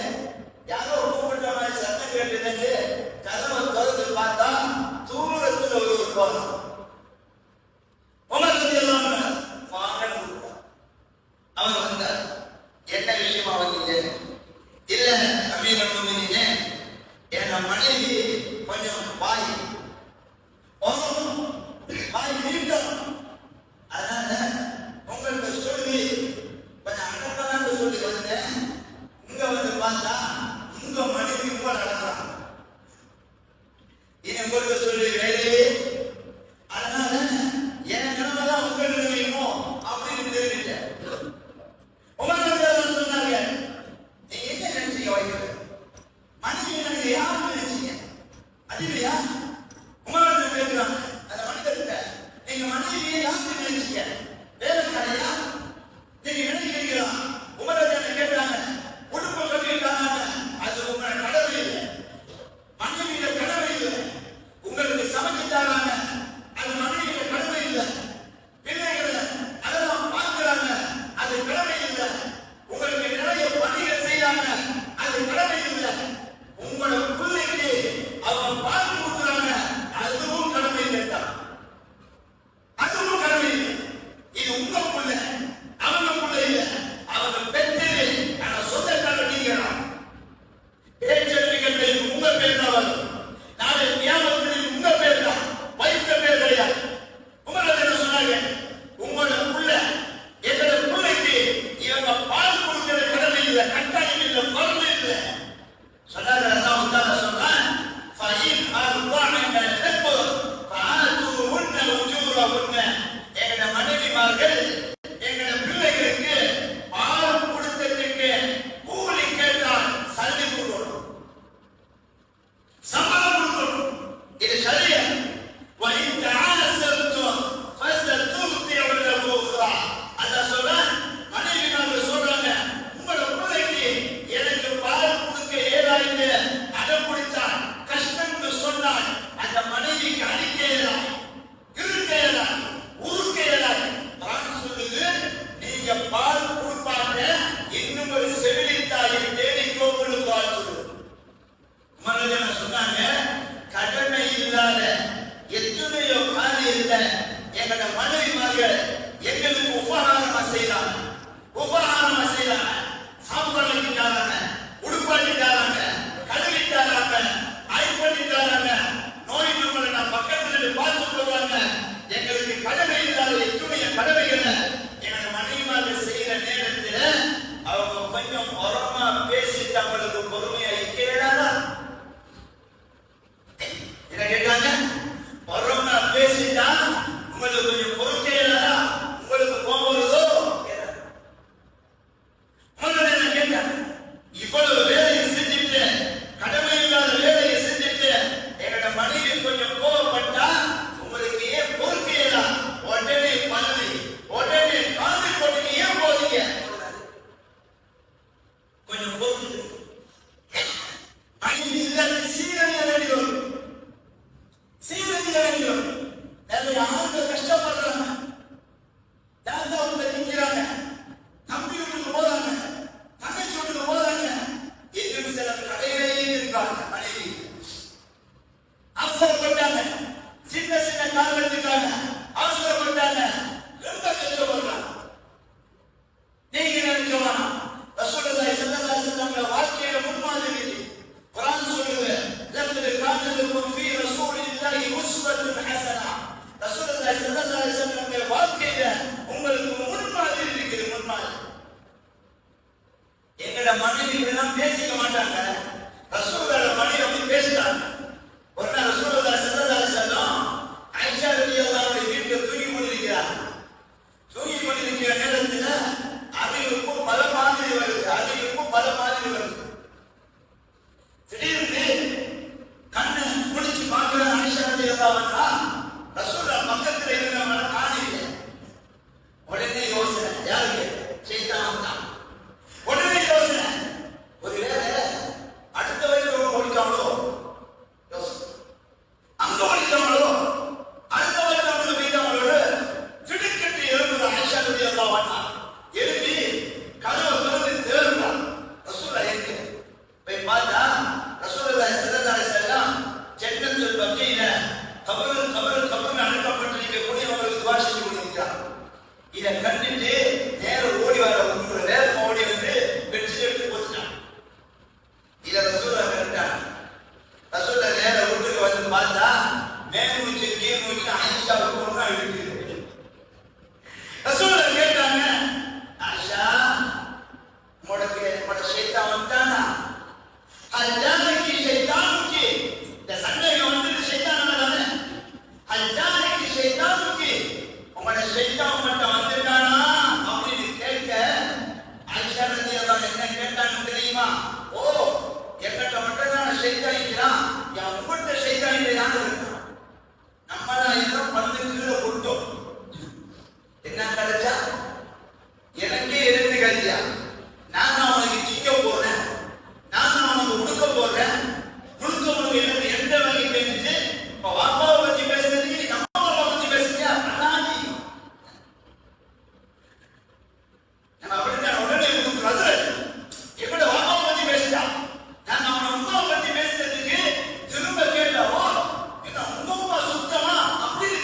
யாரோ கூப்பிட்ட மாதிரி சத்தம் கேட்டது. கதவை திறந்து பார்த்தா தூரத்துல ஒரு கோலம். உமர் ரலியல்லாஹு அன்ஹு வாங்கன்னு கூப்பிட்டார். அவர் வந்தார். என்ன விஷயமா வந்தீங்க? இல்ல அமீரல் முஃமினீனே, என் மனைவி கொஞ்சம் வாய் நீட்டம், அதனால உங்களுக்கு சொல்லி கொஞ்சம் அடக்கலான்னு சொல்லி வந்தேன். இங்க வந்து பார்த்தா உங்க மனைவி ரொம்ப நடக்கலாம். இனி உங்களுக்கு சொல்லி வேலையே, அதனால என் நிலைமைதான் உங்க நிலைமையுமோ அப்படின்னு தெரிவித்தேன். உமர் சொன்னாங்க, நீங்க என்ன நினைச்சீங்க? வைக்க மனைவி நினைச்சு யாரும் நினைச்சீங்க அது இல்லையா? உமர் கேட்கிறாங்க அந்த மனிதர்கிட்ட, நீங்க மனைவியை யாருக்கு நினைச்சீங்க? வேலைக்காரையா நீங்க நினைக்கிறீங்களா? உமர் கேட்கிறாங்க, குடும்பம் கட்டிட்டாங்க, அது உங்க கடமை இல்லை, மனைவியில கடமை இல்லை. உங்களுக்கு சமைச்சு தராங்க, அது மனைவியில கடமை இல்லை. பிள்ளைகளை அதெல்லாம் பார்க்கிறாங்க, அது கடமை இல்லை. உங்களுக்கு நிறைய பணிகள் செய்யறாங்க, அது கடமை இல்லை. உங்களோட பிள்ளைக்கு அவங்க பால் கொடுக்குறாங்க, அதுவும் கடமை இல்லை. அதுவும் கடமை இல்லை. இது உங்க பிள்ளை, அவங்க பிள்ளை இல்லை. அவங்க பெற்றது ஆனா சொந்தக்கார நீங்க பேச்செடுக்கிறது உங்க பேர் தான் வரும். நாளை வியாபாரத்தில் உங்க பேர் தான், வைத்த பேர் கிடையாது. உங்களை என்ன சொன்னாங்க? உங்களோட பிள்ளை எங்களோட பிள்ளைக்கு இவங்க பால் கொடுக்கிற கடமை இல்லை, கட்டாயம் இல்லை, பருமை இல்லை. சொன்னாங்க. அதான் உத்தான சொல்றேன், எங்களோட மனைவிமார்கள் எங்களோட பிள்ளைகளுக்கு பால் கொடுத்ததுக்கு கூலி கேட்டால் சல்லி கொடுக்கணும், சம்பளம் கொடுக்கணும். இது சரியா? அதான் சொல்ற மனைவிமார்கள் சொல்றாங்க, உங்களோட பிள்ளைக்கு எனக்கு பால் கொடுக்க ஏறாயிட்டு அடம் பிடித்தால் கஷ்டம்னு சொன்னால் அந்த மனைவிக்கு அடிக்கலாம், இருக்கலாம், உருக்கலாம். நான் சொல்லுது, நீங்க பால் கொடுப்பாங்க, இன்னும் ஒரு செவிலித்தாயை தேடிக்கோ உங்களுக்கு பால் சொல்லுது. சொன்னாங்க, கடமை இல்லாத எத்தனையோ காரியத்தை எங்களோட மனைவிமார்கள் எங்களுக்கு உபகாரமா செய்யறாங்க, உபகாரமா செய்யறாங்க. சாப்பாடு வைக்கிறாங்க, உடுப்பாட்டிட்டாராங்க, கழுவிட்டாராங்க, ஆய்வு பண்ணிட்டாராங்க. நோய் நம்மளை நான் பக்கத்துல பார்த்து போவாங்க. எங்களுக்கு கடமை இல்லாத எத்துடைய கடமைகளை எங்களோட மனைவிமார்கள் செய்யற நேரத்துல அவங்க கொஞ்சம் உரமா பேசிட்டு அவங்களுக்கு பொறுமையா இருக்கிறாரா? என்ன கேட்டாங்க? உரமா பேசிட்டா உங்களுக்கு கொஞ்சம் பொறுக்கையா உங்களுக்கு போகும்போதோ என்ன கேட்டாங்க? இவ்வளவு வேலையை செஞ்சுட்டு, கடமை இல்லாத வேலையை செஞ்சுட்டு எங்களோட மனைவி கொஞ்சம் கோவப்பட்டா உங்களுக்கு ஏன் பொறுக்கையா? உடனே பள்ளி, உடனே காது போட்டு ஏன் போறீங்க? கொஞ்சம் பொறுத்து சீரழிய வேண்டும், சீரழிய வேண்டும். நிறைய ஆண்கள் கஷ்டப்படுறாங்க, தாத்தா வீட்டுல நிற்கிறாங்க, தம்பி வீட்டுக்கு போறாங்க, தங்கச்சி வீட்டுக்கு போறாங்க. இன்னும் சில கடைகளே இருக்காங்க. மனைவி அவசரப்பட்டாங்க, சின்ன சின்ன காரணத்துக்காக அவசரப்பட்டாங்க, ரொம்ப கஷ்டப்படுறாங்க. நீங்க நினைக்க வேணாம். ரசூலுல்லாஹி ஸல்லல்லாஹு அலைஹி வஸல்லம் வாழ்க்கையில முன்மாதிரி குர்ஆன் சொல்லுது, லக்கத் கான லக்கும் ஃபீ ரசூலில்லாஹி உஸ்வத்துன் ஹஸனா. ரசூலுல்லாஹி ஸல்லல்லாஹு அலைஹி வஸல்லம் வாழ்க்கையில உங்களுக்கு முன்மாதிரி இருக்குது, முன்மாதிரி. எங்கட மனைவி எல்லாம் பேசிக்க மாட்டாங்க, ரசூலுல்லாஹி மனைவி அப்படி பேசுறாங்க. ஒரு நாள் ரசூலுல்லாஹி ஸல்லல்லாஹு அலைஹி வஸல்லம் ஆயிஷா ரலியல்லாஹு அன்ஹா வீட்டுக்கு தூங்கி கொண்டிருக்கிறார். தூங்கி கொண்டிருக்கிற நேரத்துல அறிவுக்கும் பல மாதிரி வருது, அறிவுக்கும் பல மாதிரி வருது. திடீர்னு கண்ணை முடிச்சு பார்க்கிற ஆயிஷா ரலியல்லாஹு அன்ஹா ரசூலுல்லாஹ் பக்கத்துல இருந்தவங்கள காணல. உடனே யோசனை, யாருக்கு? சைத்தான் தான். உடனே யோசனை, ஒருவேளை அடுத்த வயசுல ஓடிட்டாங்களோ, அங்க ஓடிட்டாங்களோ, அடுத்த வயசுல அவங்க போயிட்டாங்களோ. திடுக்கிட்டு எழுப்புற ஆயிஷா ரலியல்லாஹு அன்ஹா எழுப்பி கதவை திறந்து தேடுறார். ரசூலுல்லாஹ் எங்க போய் பார்த்தா ரசூலுல்லாஹி ஸல்லல்லாஹு அலைஹி வஸல்லம் ஜன்னத்துல் பக்கீல கபர் அடக்கப்பட்டிருக்கக்கூடியவர்களுக்கு துஆ செஞ்சு கொண்டிருக்கிறார். இதை கண்டுட்டு நேரம் ஓடி வர வேகமா ஓடி வந்து வெற்றி எடுத்து போச்சுட்டான். இதை ரசூலுல்லாஹ் கேட்டாங்க. ரசூலுல்லாஹ் நேர வீட்டுக்கு வந்து பார்த்தா மேல் மூச்சு கீழ் மூச்சு ஆயிஷாவுக்கு ஒண்ணா இருக்குது. ரசூலுல்லாஹ் கேட்டாங்க, ஆயிஷா உங்களோட ஷைத்தான் வந்தானா? ஹஜ்ஜானுக்கு ஷைத்தானுக்கு இந்த சந்தேகம் வந்து ஷைத்தான் தானே. ஹஜ்ஜானுக்கு ஷைத்தானுக்கு உங்களோட ஷைத்தான் மட்டும் வந்துட்டானா அப்படின்னு கேட்க ஆயிஷா ரலியல்லாஹு என்ன கேட்டான்னு தெரியுமா? ஓ, என்கிட்ட மட்டும் தான் ஷைத்தான் இருக்கிறான், என் உங்கள்கிட்ட ஷைத்தான் இல்லையான்னு இருக்கான். நம்மளாம் எல்லாம் பந்து கீழே கொடுத்தோம், என்ன கிடைச்சா எனக்கே எடுத்து கழியா, நான் அவனுக்கு சிக்க போறேன், நான் அவனுக்கு உடுக்க போறேன், உடுக்க உனக்கு எனக்கு எந்த வகை பேசிட்டு இப்ப அப்பாவை பத்தி பேசுறதுக்கு நீ நம்ம அப்பாவை பத்தி பேசுறியா? அண்ணாஜி நம்ம அப்படித்தான் உடனே ரசூல் எங்கட அப்பாவை பத்தி பேசிட்டா, நான் அவன் அம்மாவை பத்தி பேசுறதுக்கு திரும்ப கேட்டாவோ என்ன உங்க அம்மா சுத்தமா அப்படின்னு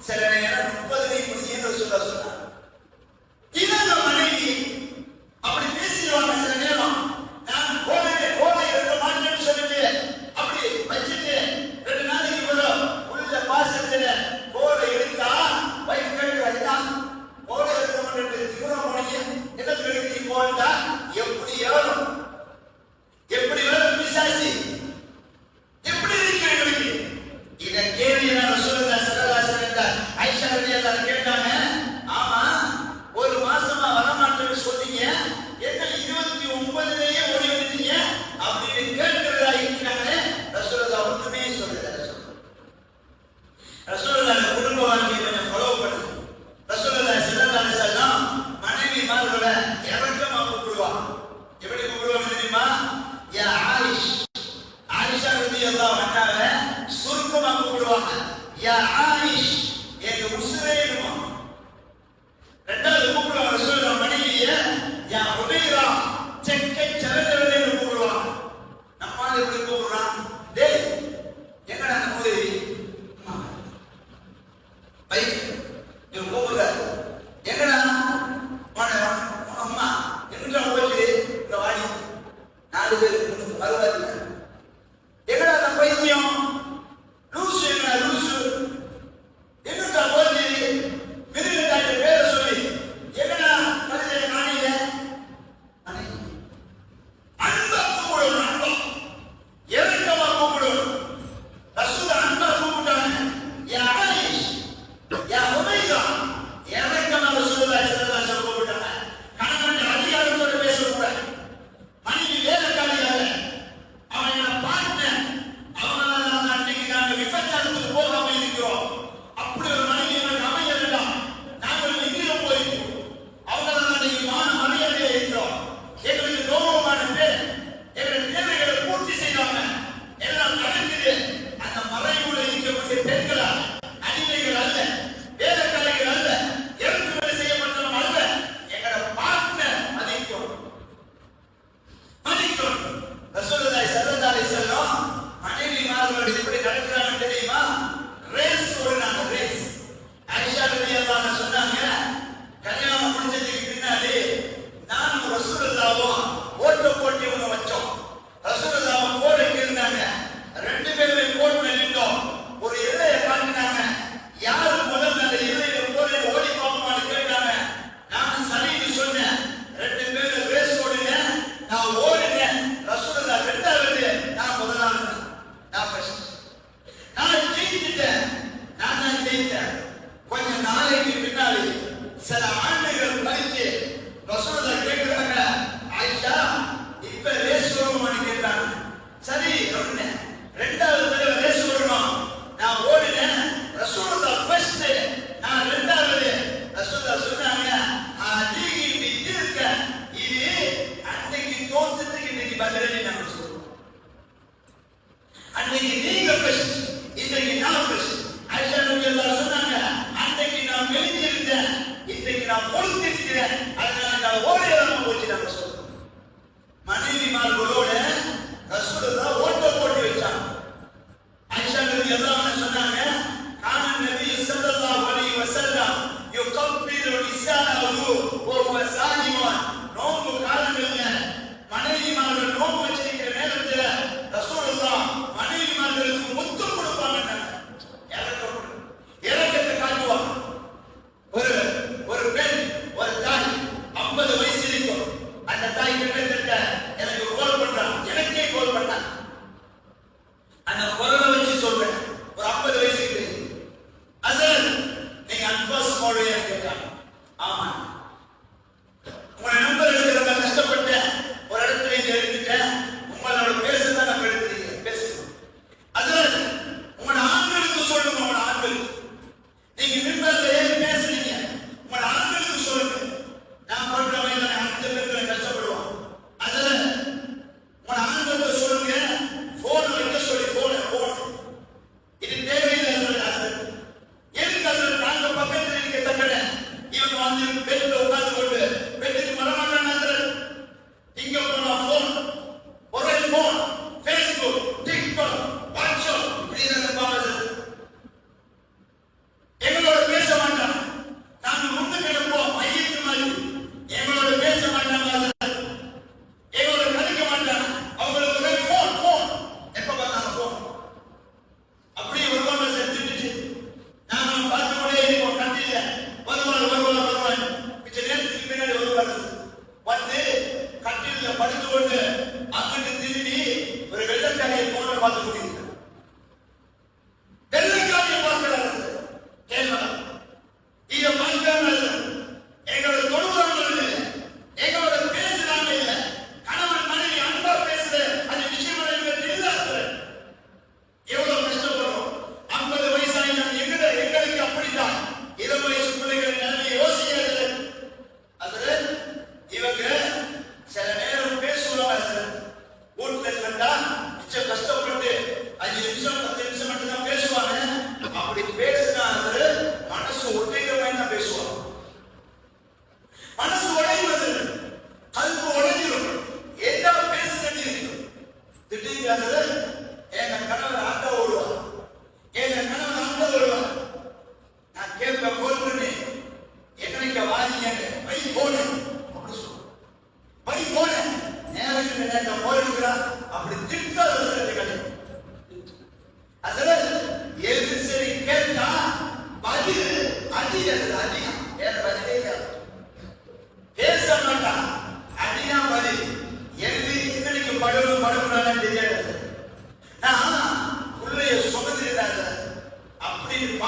சில நேரம் 30 முடியும்னு சொன்னாங்க. இவங்க மனைவி அப்படி பேசிடுவாங்க. சில நேரம் நான் கோலை எடுக்க மாட்டேன்னு சொல்லிட்டு அப்படி வச்சுட்டு 2 நாளைக்கு வரும் உள்ள பாசத்துல கோலை எடுத்தா வைஃப் கேட்டு அதுதான் கோலை எடுக்க மாட்டேன் தீவிரம் போனீங்க என்ன சொல்லி போட்டா எப்படி ஏறும், எப்படி வரும் பிசாசி, எப்படி இருக்கு எங்களுக்கு. இதை கேள்வி நான் சொல்லுங்க சரலாசன் ஐஷா ரலியல்லாஹு கேட்டாங்க. ஆமா, ஒரு மாசமா வரமாட்டேன்னு சொன்னீங்க, என்ன 29லயே ஓடி வந்துட்டீங்க அப்படின்னு கேட்கிறதா இருக்கிறாங்களே. ரசூலுல்லாஹ் ஒன்றுமே சொல்லல. ரசூலுல்லாஹ் குடும்ப வாழ்க்கையை கொஞ்சம் ஃபாலோ பண்ணுங்க. ரசூலுல்லாஹ் ஸல்லல்லாஹு அலைஹி வஸல்லம் மனைவிமார்களை இரக்கமா கூப்பிடுவாங்க. எப்படி கூப்பிடுவாங்க தெரியுமா? யா ஆயிஷ், ஆயிஷா ரலியல்லாஹு அன்ஹா சுருக்கமா கூப்பிடுவாங்க. யா ஆயிஷ், எங்க உசுரேனுமா. ரெண்டாவது கூப்பிடுவாங்க ரசூலுல்லாஹ் மனைவியை யா ஹுதைரா, செக்கை சரதவரே கூப்பிடுவாங்க. நம்மால எப்படி கூப்பிடுறான்? டேய் எங்கடா அந்த மூதேவி வைஃப் நீ கூப்பிடுற எங்கடா அம்மா எங்கிட்ட போயிட்டு இந்த வாடி 4 பேர் வருவாங்க. எங்கடா அந்த பைத்தியம் லூசு, எங்கடா லூசு, எங்கிட்ட போயிட்டு மிருகத்தாண்ட பேரை சொல்லி எங்கடா கழுதைய காணியில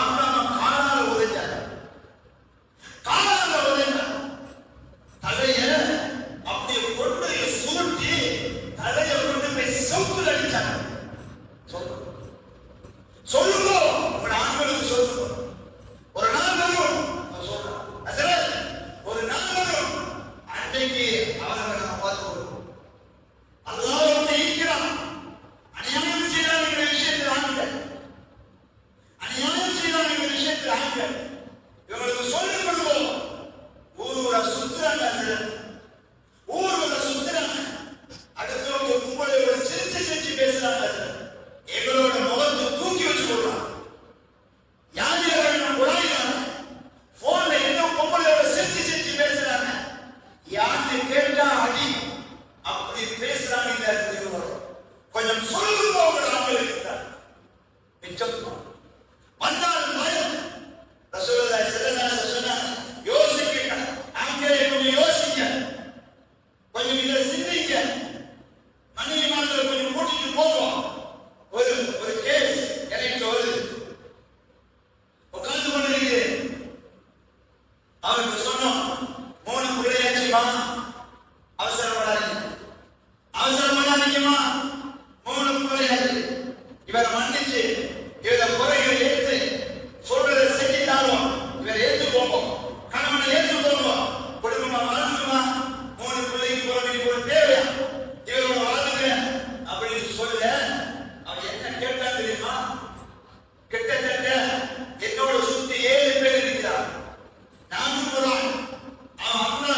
பார்க்காம காலால உதைச்சாங்க. காலால உதைச்சாங்க. தலைய அப்படியே கொண்டு சுருட்டி தலைய கொண்டு போய் செவுத்துல அடிச்சாங்க. சொல்லுங்க, உங்க ஆண்களுக்கு சொல்லுங்க. ஒரு நாள் வரும், சொல்றேன், ஒரு நாள் வரும், அன்றைக்கு அவர்களை நம்ம பார்த்துக்கணும். அல்லாஹ் இருக்கிறான். அநியாயம் செய்யலாம் என்ற விஷயத்தில் ஆண்கள், அநியாயம் செய்யலாம் என்ற விஷயத்தில் ஆண்கள் இவங்களுக்கு சொல்லிக் கொடுப்போம். ஊர் சுத்துறாங்க, ஊர் சுத்துறாங்க. அடுத்தவங்க கும்பலையோட சிரிச்சு சிரிச்சு பேசுறாங்க. எங்களோட முகத்தை தூக்கி வச்சு கொள்றாங்க. யாரும் உழைக்கிறாங்க. போன்ல என்ன கும்பலையோட சிரிச்சு சிரிச்சு பேசுறாங்க. யாரு கேட்டா அடி அப்படி பேசுறாங்க. கொஞ்சம் சொல்லுங்க, அவங்களுக்கு மிச்சம் வந்தாலும் பயம். ரசூலுல்லாஹி ஸல்லல்லாஹு அலைஹி வஸல்லம் யோசிக்க, அங்கே கொஞ்சம் யோசிங்க, கொஞ்சம் இதை சிந்திங்க. மனைவிமார்களை கொஞ்சம் கூட்டிட்டு போவோம். ஒரு கேஸ் எனக்கு வருது, உட்கார்ந்து கொண்டிருக்கிறேன். அவருக்கு சொன்னோம், 3 பிள்ளையாச்சுமா, அவசரப்படாதீங்க, அவசரப்படாதீங்கம்மா, 3 பிள்ளையாச்சு. இவரை மன்னிச்சு இவரை குறைகளை ஏற்று சொல்றதை செஞ்சுட்டாலும் இவரை ஏற்று போவோம், கணவனை ஏற்று போவோம். குடும்பமா வாழ்ந்துமா, 3 பிள்ளைக்கு குழந்தைக்கு ஒரு தேவையா, இவரோட வாழ்க்கை அப்படின்னு சொல்ல அவன் என்ன கேட்டா தெரியுமா? கிட்டத்தட்ட என்னோட சுத்தி 7 பேர் இருக்கிறார். நான் போறான், அவன் அப்பா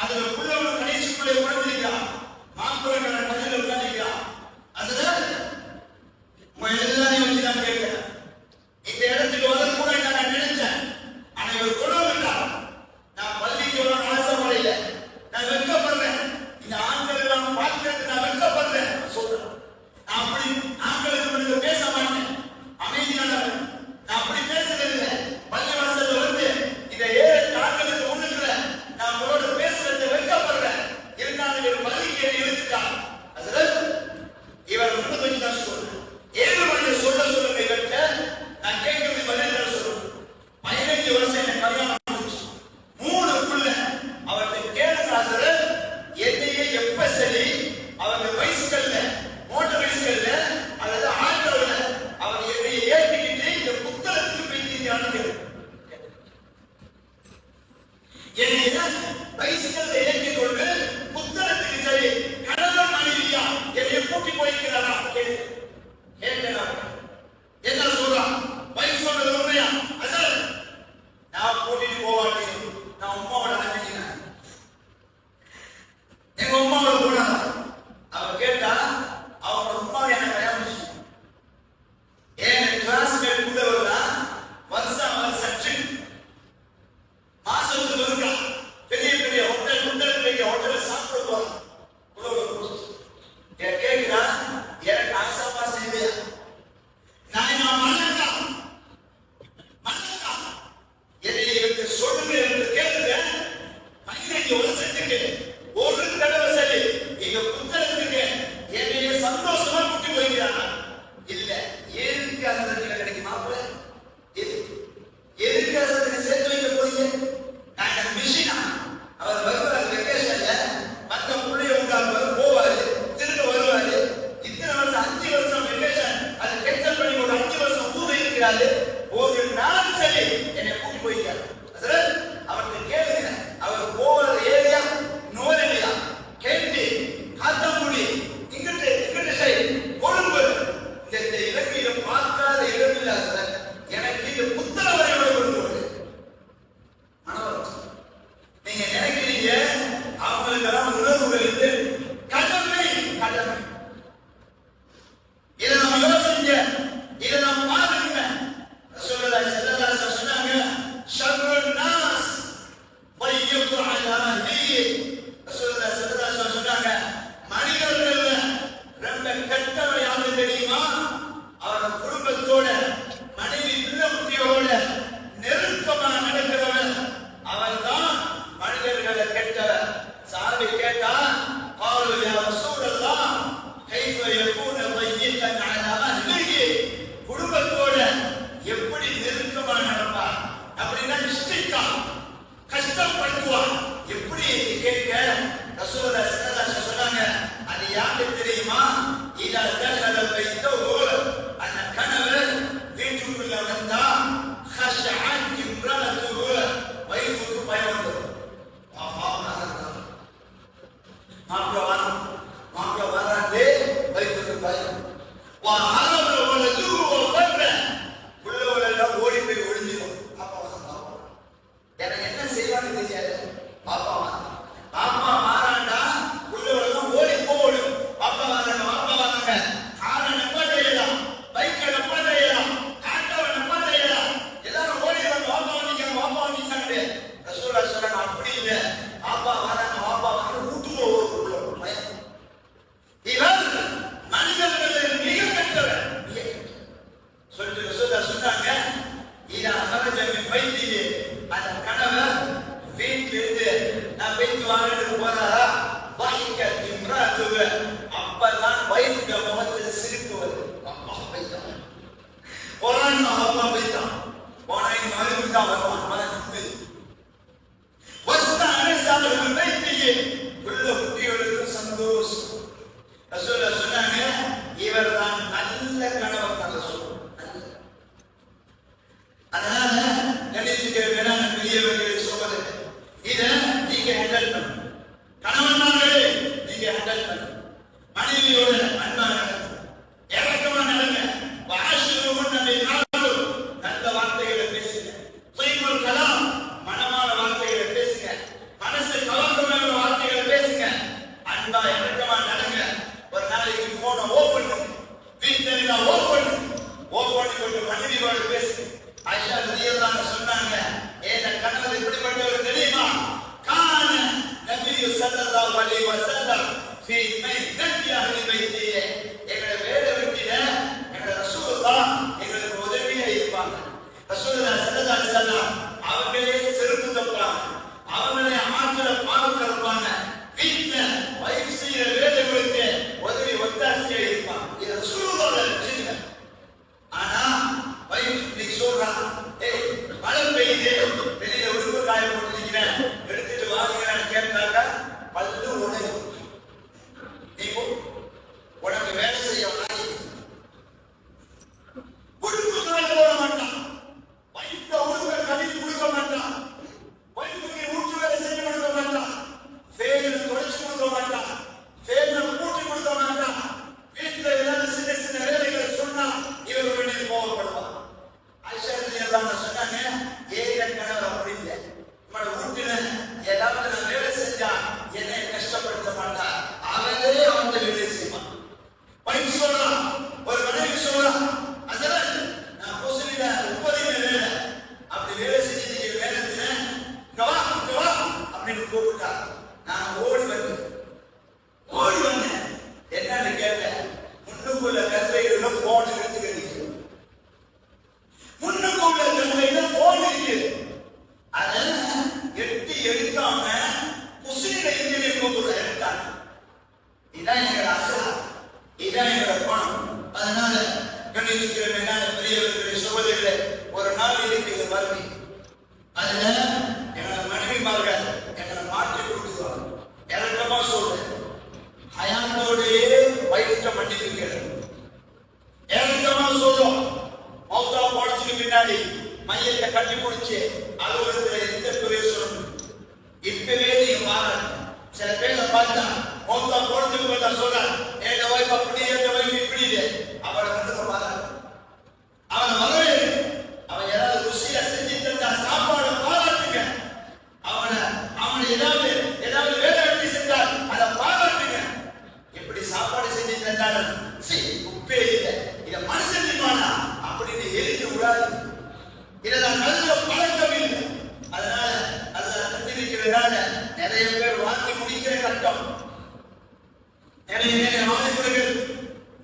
அதுல புள்ளவன் கடைசிக்குள்ளே உணர்ந்திருக்கிறான். மாப்பிள்ளை கல்லில் உட்கார்ந்திருக்கிறான். அதுல எல்லாரையும் வச்சு நான் கேட்கிறேன். இந்த இடத்துக்கு வரக்கூட நான் நினைச்சேன், ஆனா இவர் கொள்ளவில்லை. நான் பள்ளிக்கு வர ஆசைப்படையில, நான் வெட்கப்படுறேன். இந்த ஆண்கள் எல்லாம் பார்க்கிறது நான் வெட்கப்படுறேன் சொல்றேன். நான் அப்படி ஆண்களுக்கு பேச மாட்டேன், அமைதியானவன். நான் அப்படி பேசுறது பள்ளி வாசல் வந்து இந்த 7 ஆண்களுக்கு முன்னுக்குற நான் உங்களோட பேசுறதை வெட்கப்படுறேன். இருந்தாலும் இவர் பள்ளிக்கு எழுதிட்டான். அதுல இவர் முன்னுக்கு வச்சு தான் சொல்றேன். 7 மணி சொல்ல சொல்லுங்க இவர்கிட்ட. நான் கேட்கறது பதில் சொல்றேன். 15 வருஷம் என்ன கல்யாணம் ஆச்சு, 3 பிள்ளை. அவர்கிட்ட கேளுங்க, அதுல என்னையே எப்ப சரி அவங்க வயசுகள்ல, மோட்டர் வயசுகள்ல அல்லது ஆண்கள்ல அவர் என்னை ஏற்றிக்கிட்டு இந்த புத்தகத்துக்கு போயிட்டு என்னைய வயசுகள்ல ஏற்றிக் கொண்டு புத்தகத்துக்கு சரி கணவன் மனைவியா என்னை கூட்டி போயிருக்கிறாரா கேட்கிறார். என்ன சொல்றான்? வயசு சொல்றது உண்மையா? அசல் நான் கூட்டிட்டு போவாட்டி நான் உமாவோட அனுப்பினேன். எங்க உமாவோட போனாங்க. அவ கேட்டா அவங்க உமாவை எனக்கு கல்யாணம். என் கிளாஸ்மேட் கூட வருதா, வருஷம் மாசத்துக்கு இருக்கா, பெரிய பெரிய ஹோட்டல் சாப்பிட போறான். கேட்கிறா, எனக்கு ஆசாப்பா செய்வியா? நான் மன்னக்கா என்னை இவருக்கு சொல்லுங்க என்று கேளுங்க. 15 வருஷத்துக்கு ஒரு தடவை சரி எங்க புத்தகத்துக்கு என்னைய சந்தோஷமா கூட்டி போய்கிறாங்க. இல்ல எதுக்கு அசத்துக்கு கிடைக்குமா? எதுக்கு அசத்துக்கு சேர்த்து வைக்க போறீங்க? நாங்க மிஷினா? அவர் வருவார் வெக்கேஷன்ல, மற்ற பிள்ளைய உண்டாக்குவாரு, போவாரு, திரும்ப வருவாரு. இத்தனை வருஷம் 5 வருஷம் வெக்கேஷன் அது கேன்சல் பண்ணி ஒரு 5 வருஷம் ஊர் இருக்கிறாரு. ஒரு நாள் சரி என்னை கூட்டி போய்க்காரு. அவருக்கு கேளுங்க, அவர் போகிற ஏரியா நோரெலியா, கேண்டி, காத்தாங்குடி, இங்கிட்டு சைடு, கொழும்பு, இந்த இலங்கையில பார்க்காத இடமில்ல. எனக்கு இந்த புத்தக வரையோட கொண்டு நீங்க நினைக்கிறீங்க அவங்களுக்கெல்லாம் உணர்வுகள் இருந்து கடமை. இதை நாம் யோசிங்க, இதை நாம் பாருங்க. ரசூலுல்லாஹி ஸல்லல்லாஹு அலைஹி வஸல்லம் சொன்னாங்க, ஷர்ருன் நாஸ் கஷ்டப்படுத்துவான். எப்படி என்று கேட்க ரசூலுல்லாஹி ஸல்லல்லாஹு அலைஹி வஸல்லம் சொன்னாங்க, அது யாருக்கு தெரியுமா? இதா தகல பைத்தஹு, அந்த கணவர் வீட்டுக்குள்ள வந்தா ஹஷஅத் இம்ரஅத்துஹு, வைஃபுக்கு பயம் வந்துடும். மாப்பிள்ள வராண்டே வைஃபுக்கு பயம். உள்ளவளெல்லாம் ஓடி போய் ஒளிஞ்சிடும். எனக்கு என்ன செய்வான்னு தெரியாது. பாப்பா மாறாண்டா உள்ளவளெல்லாம் ஓடி போடும். பாப்பா வராங்க காரை நப்பாட்டையலாம், பைக்கை நப்பாட்டையலாம், ஆட்டோவை நப்பாட்டையலாம், எல்லாரும் ஓடி வந்து வாப்பா வந்தீங்க. ரசூலுல்லாஹி சொல்றாங்க, அப்படி இல்லை. பாப்பா வராங்க வீட்டுக்கு ஒரு பயம். இவர் மனிதர்களில் மிக கெட்டவர் சொல்லிட்டு ரசூலுல்லாஹி சொன்னாங்க, இதா ஹரஜ மின் பைத்திஹி, அந்த கணவர் வீட்டிலிருந்து நான் போயிட்டு வாங்கிட்டு போறாரா, வாய்க்க இம்ராத்துவ, அப்பதான் வைஃப்க்கு முகத்தில் சிரிப்பு வருது. அம்மா போயிட்டான் போறான், அம்மா போயிட்டான் போனா இங்க மறுபடியும் தான் வருவான். உள்ள குட்டிகளுக்கு சந்தோஷம். ரசூலுல்லாஹி சொன்னாங்க, இவர் தான் நல்ல கணவர். நல்ல சொல்லுவோம். அதனால கணிச்சுக்கிற வேணாம் பெரியவர்களை சொல்வது, இதை நீங்க ஹேண்டல் பண்ணணும். கணவன்மார்களே நீங்க ஹேண்டல் பண்ணணும். மனைவியோட அன்பா நடக்கும், இறக்கமா நடங்க. நல்ல வார்த்தைகளை பேசுங்க. சைபுல் கலாம், மனமான வார்த்தைகளை பேசுங்க. மனசு கலக்கமான வார்த்தைகளை பேசுங்க. அன்பா இறக்கமா நடங்க. ஒரு நாளைக்கு போனை ஓப் பண்ணுங்க, வீட்டுல ஓப் பண்ணி கொண்டு மனைவியோட பேசுங்க. ஆயிஷா ரலியல்லாஹு சொன்னாங்க, ஏன் கணவர் இப்படிப்பட்டவர் தெரியுமா? கான நபி ஸல்லல்லாஹு அலைஹி வஸல்லம் ஃபீ மைதத்தி அஹ்லி பைத்தி, எங்களை வேலை வெட்டில எங்களை ரசூலுல்லாஹ் எங்களுக்கு உதவியா இருப்பாங்க. ரசூலுல்லாஹி ஸல்லல்லாஹு அலைஹி வஸல்லம் அவங்களே செருப்பு தப்பாங்க, அவங்களே ஆட்கள பாதுகாப்பாங்க. வீட்டுல வைஃப் செய்யற வேலைகளுக்கு உதவி ஒத்தாசையா இருப்பாங்க. இது ரசூலுல்லாஹ் செஞ்சாங்க. ஆனா வைஃப் நீங்க சொல்றான், ஏய் மழை பெய்யுது, வெளியில உடுப்பு காய போட்டுக்கிறேன், எடுத்துட்டு வாங்கன்னு கேட்டாங்க, பல்லு உடையும். நீ உனக்கு வேலை செய்ய உடுப்பு காய போட மாட்டான், வைஃப்ட உடுப்பை கழித்து கொடுக்க மாட்டான், வைஃபுக்கு ஊற்று வேலை செய்ய கொடுக்க மாட்டான், ஃபேனை துடைச்சு கொடுக்க மாட்டான், ஃபேனை பூட்டி கொடுக்க மாட்டான். வீட்டுல ஏதாவது சின்ன சின்ன வேலைகளை சொன்னா இவர் உடனே கோவப்படுவான். ஆயிஷா ரலியல்லாஹு சொன்னாங்க, ஏக கணவர் அப்படி இல்லை. நம்மளோட வீட்டுல ஏதாவது நான் வேலை செஞ்சா என்னை கஷ்டப்படுத்த மாட்டார், அவங்களே அவங்க வேலை செய்வான். வைஃப் சொல்லலாம், ஒரு மனைவி சொல்லலாம், அதெல்லாம் நான் பொசுவில 30 வேலை அப்படி வேலை செஞ்சு வேலைத்துல கவா அப்படின்னு கூப்பிட்டா நான் ஓடி வந்தேன். என்னன்னு கேட்டேன், முன்னுக்குள்ள கருவையில போன் எடுத்துக்கிட்டு, முன்னுக்குள்ள கருவையில போன் இருக்கு, அத எட்டி எடுக்காம குசில இருந்து கூப்பிட எடுத்தாங்க. இதான் எங்களோட அசலா, இதான் எங்களோட பணம். அதனால கணிச்சுக்கிற மேலான பெரியவர்களை சகோதரர்களே, ஒரு நாள் இருக்குது மறுபடி, அதுல எங்களோட மனைவிமார்கள் எங்களை மாற்றி கொடுத்துருவாங்க. இறக்கமா சொல்றேன், ஹயாத்தோடையே வைஃப்ட மன்னிப்புக்கிறேன். இறக்கமா சொல்றோம், மௌத்தா போனதுக்கு பின்னாடி மையத்தை கட்டி பிடிச்சு அலுவலகத்துல எந்த பிரயோசனம் இப்பவே நீங்க மாறணும். சில பேரை பார்த்தா மௌத்தா போனதுக்கு பார்த்தா சொல்ற, என் வைஃப் அப்படி, என் வைஃப் இப்படி இல்லை, அவளை வந்து மாறாது. அவனை வரவே, அவன் ஏதாவது ருசியா செஞ்சு தந்தா சாப்பாடு பாராட்டுங்க. அவனை ஏதாவது வேலை வெட்டி செஞ்சால் அதை பாராட்டுங்க. எப்படி சாப்பாடு செஞ்சு தந்தாலும் உப்பே இல்லை, இதை மனுஷன் தின்பானா அப்படின்னு எரிஞ்சு விடாது. இதெல்லாம் நல்ல பழக்கம் இல்லை. அதனால அதெல்லாம் தந்திருக்கிறதுனால நிறைய பேர் வாங்கி முடிக்கிற கட்டம். நிறைய வாலிபர்கள்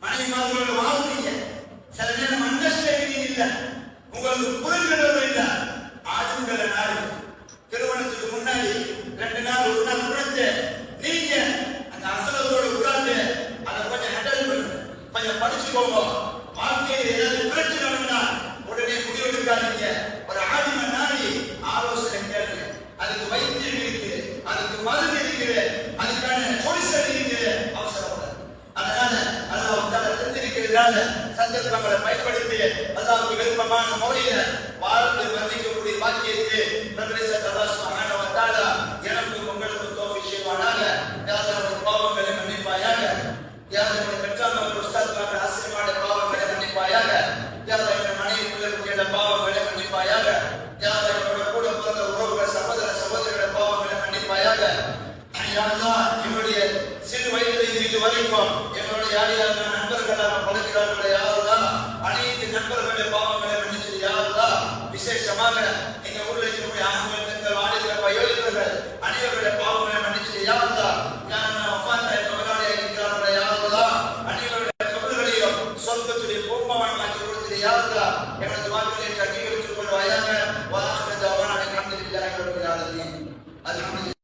மனைவிமார்களோட வாழ்க்கை சில நேரம் அண்டர்ஸ்டாண்டிங் இல்லை, உங்களுக்கு புரிந்துணர்வு இல்லை. ஆளுங்களை நாடு திருமணத்துக்கு முன்னாடி 2 நாள் 1 நாள் குறைச்சு நீங்க அந்த அசலத்தோட உட்கார்ந்து அதை கொஞ்சம் ஹேண்டல் பண்ணு, கொஞ்சம் படிச்சுக்கோங்க. வாழ்க்கையில் ஏதாவது பிரச்சனை வந்தா உடனே முடிவெடுக்காதீங்க. ஒரு ஆதிம நாடி ஆலோசனை கேளுங்க. அதுக்கு முறையில வாழ்ந்து மன்னிக்கக்கூடிய பாக்கியத்தை பிரபலிசத் அல்லாஹ் சுப்ஹானஹு வ தஆலா எனக்கும் உங்களுக்கும் தௌஃபீக் செய்வானாக. யா அல்லாஹ் பாவங்களை மன்னிப்பாயாக. யா அல்லாஹ் பெற்றார்கள் உஸ்தாத்மார்கள் ஆசிரியமான பாவங்களை மன்னிப்பாயாக. யா அல்லாஹ் மனைவி பிள்ளைகளுடைய பாவங்களை மன்னிப்பாயாக. யா அல்லாஹ் என்னோட கூட பிறந்த உறவுகள் சகோதர சகோதரிகளுடைய பாவங்களை மன்னிப்பாயாக. யா அல்லாஹ் என்னுடைய சிறு வயதில் இது வரைக்கும் என்னுடைய யார் யார் நண்பர்களாக பழகிறார்களோ யா அல்லாஹ் அனைத்து நண்பர்களுடைய பாவங்களை மன்னிச்சு யா அல்லாஹ். விசேஷமாக எங்க ஊர்ல இருக்கக்கூடிய ஆண்கள் பெண்கள் வாலிபர்கள் வயோதிகர்கள் அனைவருடைய பாவங்களை மன்னிச்சு யா அல்லாஹ். யா அல்லாஹ் வஃபாத்தாய் கபராளியாக இருக்கிறார்களோ யா அல்லாஹ் அனைவருடைய கபர்களையும் சொர்க்கத்துடைய பூர்வமாக்கி கொடுத்து யா அல்லாஹ். எங்களது வாக்குகளை கட்டி எடுத்துக் கொள்வாயாக. வா ஆகிரு தஅவானா அல்ஹம்துலில்லாஹி ரப்பில் ஆலமீன்.